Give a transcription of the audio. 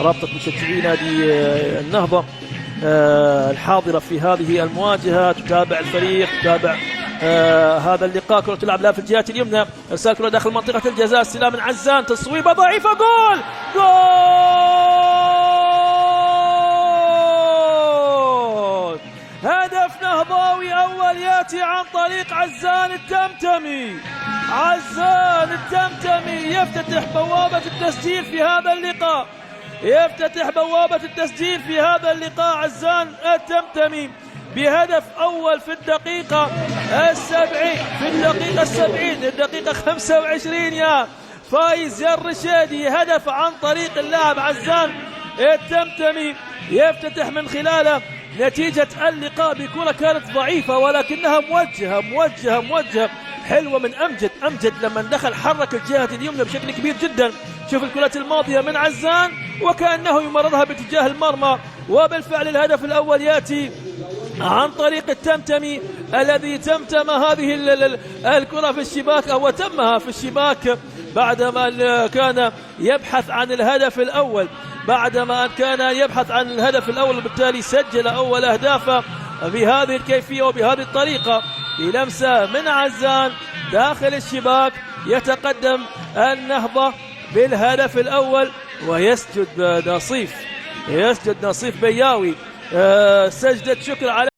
رابطة مشجعي نادي النهضة الحاضرة في هذه المواجهة، تتابع الفريق، تتابع هذا اللقاء. كرة تلعب لها في الجهات اليمنى، ارسال كرة داخل منطقة الجزاء، استلام من عزان، تصويبة ضعيفة، جول جول! هدف نهضاوي أول يأتي عن طريق عزان التمتمي. عزان التمتمي يفتتح بوابة التسجيل في هذا اللقاء، يفتتح بوابة التسجيل في هذا اللقاء عزان التمتمي بهدف أول في الدقيقة السبعين، الدقيقة 25 يا فايز يا الرشيدي. هدف عن طريق اللاعب عزان التمتمي يفتتح من خلاله نتيجة اللقاء بكرة كانت ضعيفة ولكنها موجهة حلوة من أمجد لما دخل حرك الجهة اليمنى بشكل كبير جدا. شوف الكرة الماضية من عزان وكأنه يمررها باتجاه المرمى، وبالفعل الهدف الأول يأتي عن طريق التمتمي الذي تمتم هذه الكرة في الشباك، أو تمها في الشباك بعدما كان يبحث عن الهدف الأول، وبالتالي سجل أول أهدافه بهذه الكيفية وبهذه الطريقة بلمسة من عزان داخل الشباك. يتقدم النهضة بالهدف الأول ويسجد نصيف بياوي سجدة شكر على